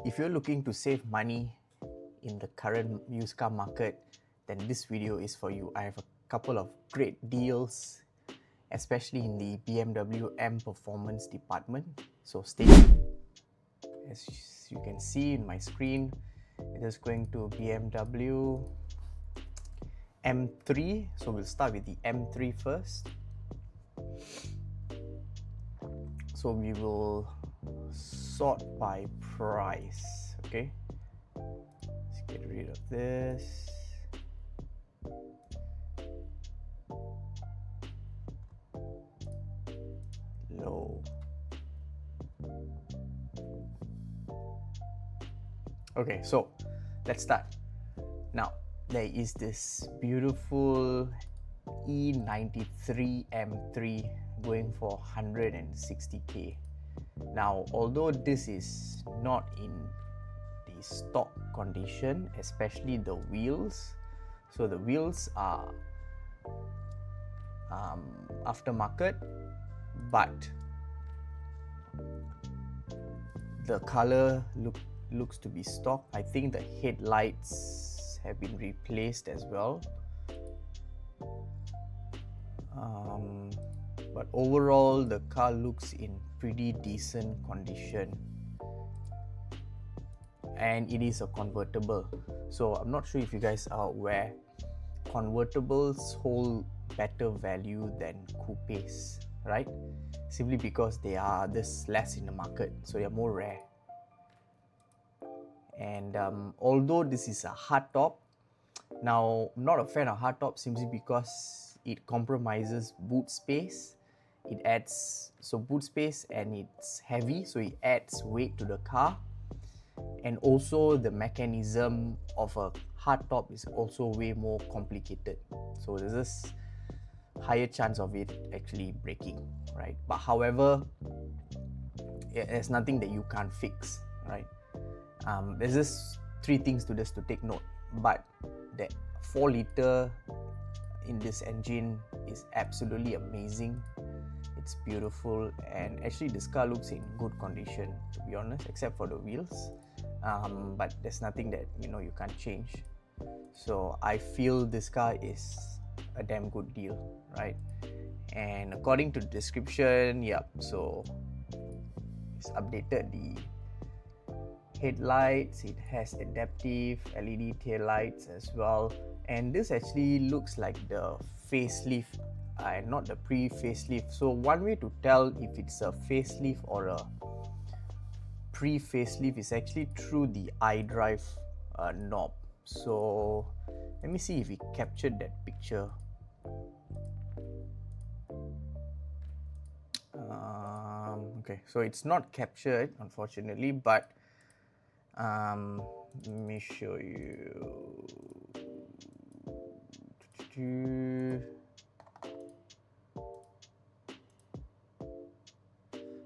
If you're looking to save money in the current used car market, then this video is for you. I have a couple of great deals, especially in the BMW M performance department. So stay tuned. As you can see in my screen, it is going to BMW M3. So we'll start with the M3 first. So we will sort by price, okay? Let's get rid of this. Low. Okay, so let's start. Now, there is this beautiful E93 M3 going for 160K. Now, although this is not in the stock condition, especially the wheels, so the wheels are aftermarket, but the color looks to be stock. I think the headlights have been replaced as well. But overall, the car looks in pretty decent condition, and it is a convertible. So I'm not sure if you guys are aware, convertibles hold better value than coupes, right? Simply because there's less in the market, so they're more rare. And although this is a hardtop, now I'm not a fan of hardtop simply because it compromises boot space. It adds boot space, and it's heavy, so it adds weight to the car. And also the mechanism of a hardtop is also way more complicated, so there's this higher chance of it actually breaking, right? But however, there's nothing that you can't fix, right? There's just three things to this to take note. But that 4 liter in this engine is absolutely amazing. It's beautiful, and actually this car looks in good condition, to be honest, except for the wheels. But there's nothing that you can't change. So I feel this car is a damn good deal, right? And according to the description, yep, so it's updated the headlights. It has adaptive LED tail lights as well, and this actually looks like the facelift and not the pre-facelift. So one way to tell if it's a facelift or a pre-facelift is actually through the iDrive knob. So let me see if we captured that picture. Okay, so it's not captured unfortunately, but let me show you.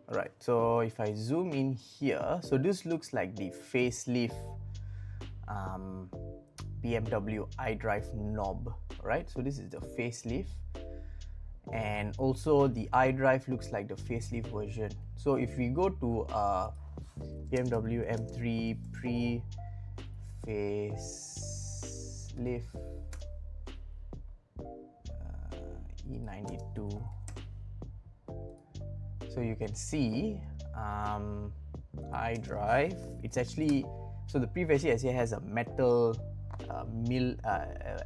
Alright, so if I zoom in here, so this looks like the facelift BMW iDrive knob, right? So this is the facelift, and also the iDrive looks like the facelift version. So if we go to BMW M3 pre-facelift E92, so you can see iDrive, it's actually, so the pre-facelift actually has a metal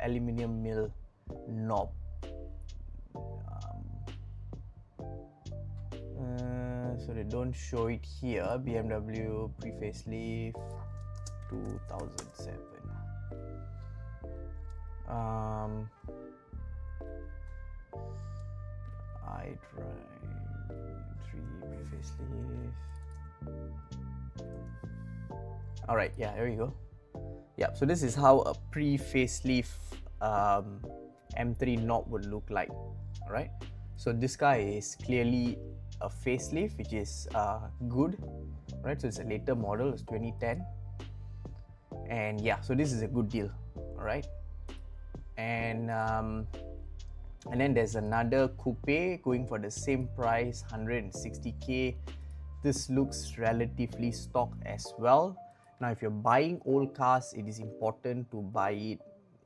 aluminium mill knob. So they don't show it here. BMW pre-facelift 2007. iDrive 3 pre-facelift. Alright, yeah, there we go. Yeah, so this is how a pre-facelift M3 knob would look like. Alright, so this car is clearly a facelift, which is good, right? So it's a later model, it's 2010, and yeah, so this is a good deal, all right? And then there's another coupe going for the same price, 160K. This looks relatively stock as well. Now, if you're buying old cars, it is important to buy it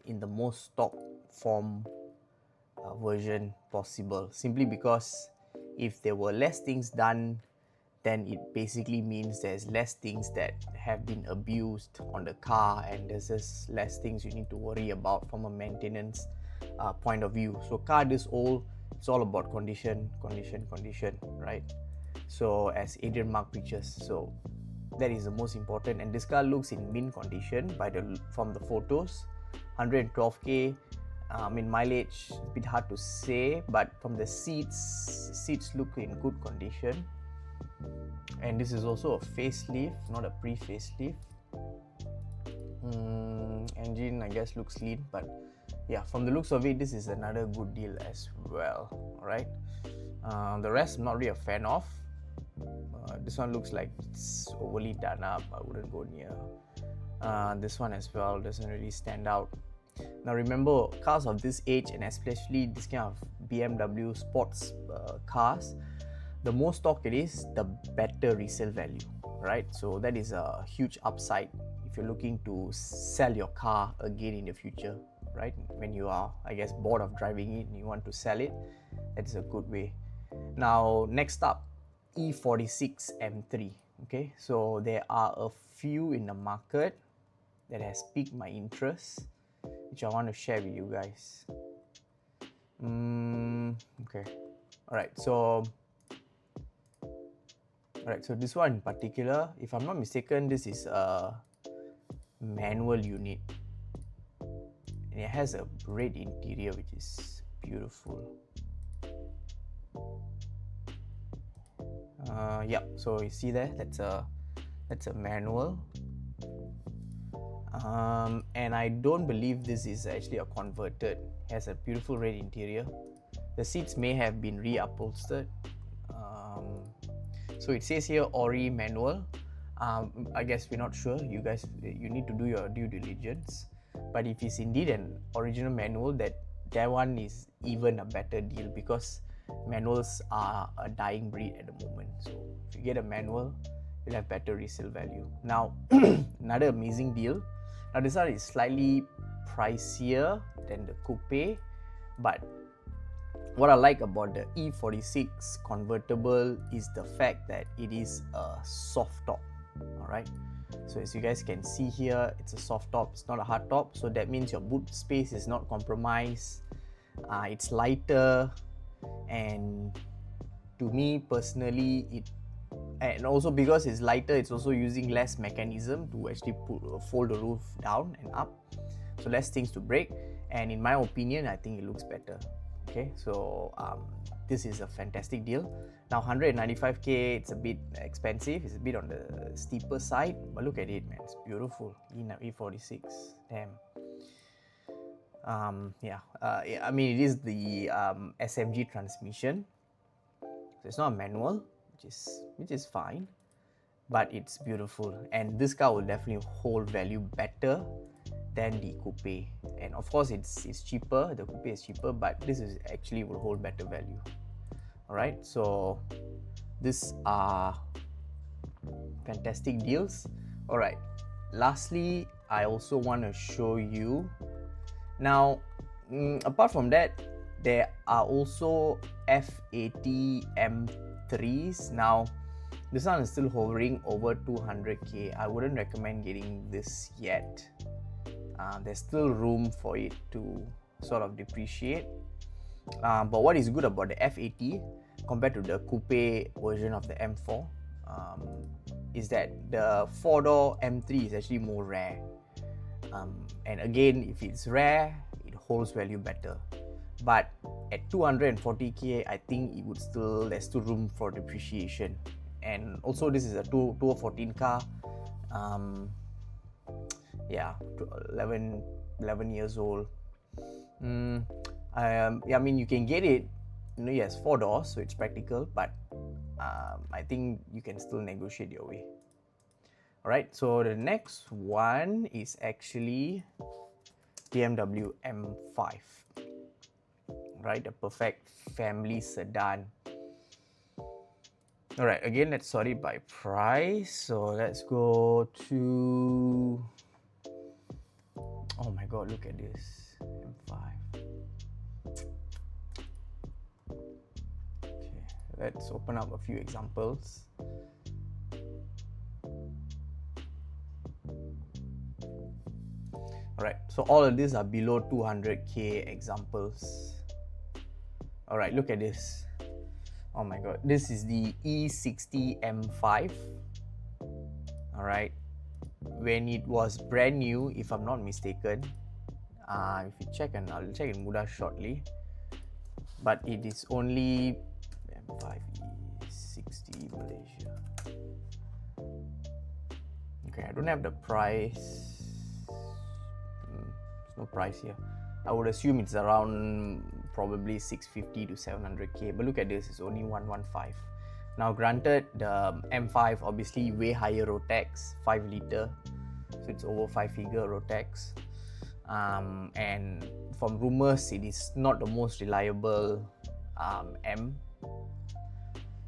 in the most stock form version possible, simply because if there were less things done, then it basically means there's less things that have been abused on the car, and there's just less things you need to worry about from a maintenance point of view. So car this old, it's all about condition, right? So as Adrian Mark preaches, so that is the most important. And this car looks in mint condition from the photos. 112K. In mileage, a bit hard to say, but from the seats look in good condition. And this is also a facelift, not a pre-facelift. Engine, I guess, looks clean, but yeah, from the looks of it, this is another good deal as well. All right. The rest, I'm not really a fan of. This one looks like it's overly done up. I wouldn't go near. This one as well doesn't really stand out. Now remember, cars of this age, and especially this kind of BMW sports cars, the more stock it is, the better resale value, right? So that is a huge upside if you're looking to sell your car again in the future, right? When you are, I guess, bored of driving it and you want to sell it, that is a good way. Now, next up, E46 M3. Okay, so there are a few in the market that has piqued my interest, which I want to share with you guys. Okay, all right, so this one in particular, if I'm not mistaken, this is a manual unit, and it has a red interior, which is beautiful. Yeah, so you see there, that's a manual. And I don't believe this is actually a converted. It has a beautiful red interior. The seats may have been reupholstered. So it says here Ori manual. I guess we're not sure. You guys, you need to do your due diligence. But if it's indeed an original manual, that one is even a better deal, because manuals are a dying breed at the moment. So if you get a manual, you'll have better resale value. Now, another amazing deal. Now this one is slightly pricier than the coupe, but what I like about the E46 convertible is the fact that it is a soft top. All right, so as you guys can see here, it's a soft top, it's not a hard top, so that means your boot space is not compromised. It's lighter, and to me personally, and also because it's lighter, it's also using less mechanism to actually fold the roof down and up, so less things to break. And in my opinion, I think it looks better. Okay, so this is a fantastic deal. Now 195K, it's a bit expensive, it's a bit on the steeper side, but look at it, man, it's beautiful. E46, damn. Yeah, I mean, it is the SMG transmission, so it's not a manual, which is fine, but it's beautiful, and this car will definitely hold value better than the coupe. And of course, it's cheaper, the coupe is cheaper, but this is actually will hold better value. All right, so these are fantastic deals. All right, lastly, I also want to show you now, apart from that, there are also F80 M3s. Now this one is still hovering over 200K. I wouldn't recommend getting this yet. There's still room for it to sort of depreciate. But what is good about the F80 compared to the coupe version of the M4 is that the 4-door M3 is actually more rare. And again, if it's rare, it holds value better. But at 240K, I think there's still room for depreciation. And also, this is a 2014 car. Yeah, 11 years old. I mean, you can get it. Yes, 4 doors, so it's practical, but I think you can still negotiate your way. All right, so the next one is actually BMW M5. Right, a perfect family sedan. All right, again, let's sort it by price. So let's go to god, look at this M5. Okay, let's open up a few examples. Alright, so all of these are below 200K examples. Alright, look at this. Oh my god, this is the E60 M5. Alright, when it was brand new, if I'm not mistaken, if you check, and I'll check in Mudah shortly, but it is only M5 E60 Malaysia. Okay, I don't have the price. There's no price here. I would assume it's around probably 650 to 700K, but look at this, it's only 115. Now granted, the M5 obviously way higher Rotex, 5 liter, so it's over 5-figure Rotex, and from rumors it is not the most reliable M,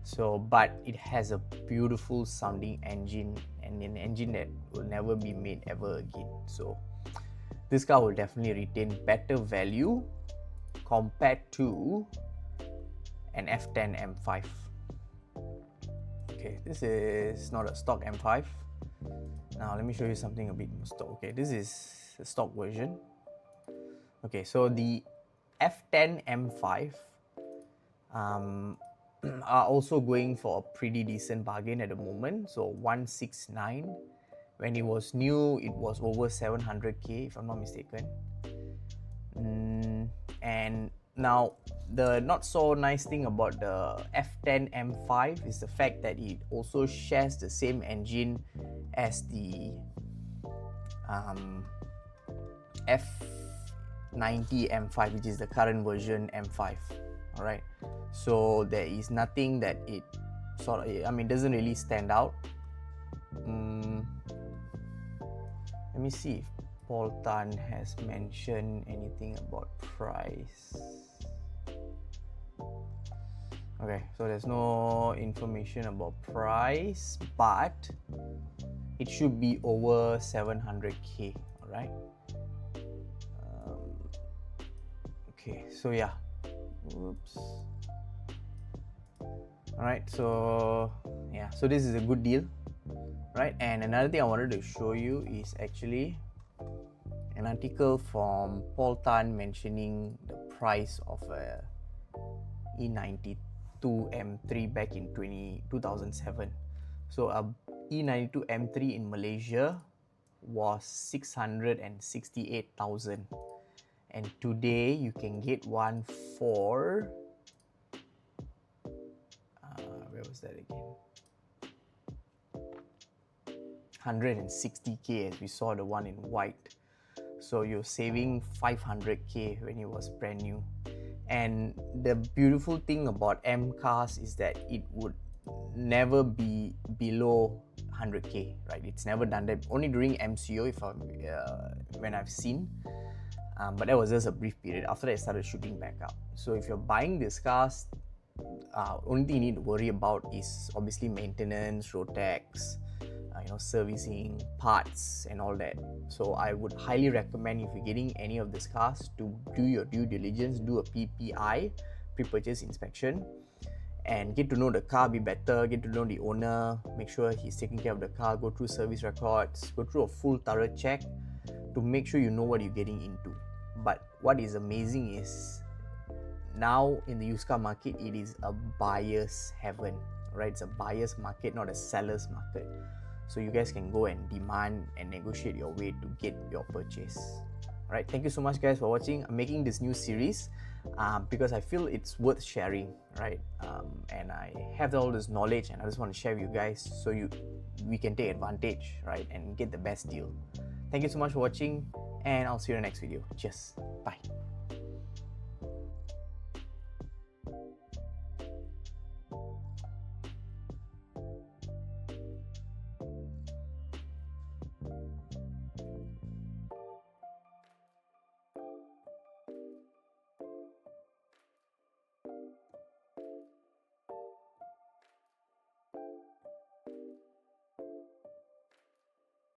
so but it has a beautiful sounding engine, and an engine that will never be made ever again. So this car will definitely retain better value compared to an F10 M5. Okay, this is not a stock M5. Now let me show you something a bit more stock. Okay, this is the stock version. Okay, so the F10 M5 are also going for a pretty decent bargain at the moment. So 169. When it was new, it was over 700K if I'm not mistaken. And now the not so nice thing about the F10 M5 is the fact that it also shares the same engine as the F90 M5, which is the current version M5. Alright, so there is nothing that it sort of, I mean, doesn't really stand out. Let me see if Paul Tan has mentioned anything about price. Okay, so there's no information about price, but it should be over 700K. Alright. Okay, so yeah. Oops. Alright, so yeah, so this is a good deal. Right, and another thing I wanted to show you is actually an article from Paul Tan mentioning the price of a E92 M3 back in 2007. So a E92 M3 in Malaysia was 668,000, and today you can get one for where was that again? 160K, as we saw the one in white. So you're saving 500K when it was brand new. And the beautiful thing about M cars is that it would never be below 100K, right? It's never done that. Only during MCO, when I've seen, but that was just a brief period. After that, it started shooting back up. So if you're buying these cars, only thing you need to worry about is obviously maintenance, Rotex, servicing, parts and all that. So I would highly recommend, if you're getting any of these cars, to do your due diligence, do a PPI, pre-purchase inspection, and get to know the car a bit better, get to know the owner, make sure he's taking care of the car, go through service records, go through a full thorough check to make sure you know what you're getting into. But what is amazing is now in the used car market, it is a buyer's heaven, right? It's a buyer's market, not a seller's market. So you guys can go and demand and negotiate your way to get your purchase. Alright, thank you so much guys for watching. I'm making this new series because I feel it's worth sharing, right? And I have all this knowledge and I just want to share with you guys so we can take advantage, right? And get the best deal. Thank you so much for watching, and I'll see you in the next video. Cheers. Bye.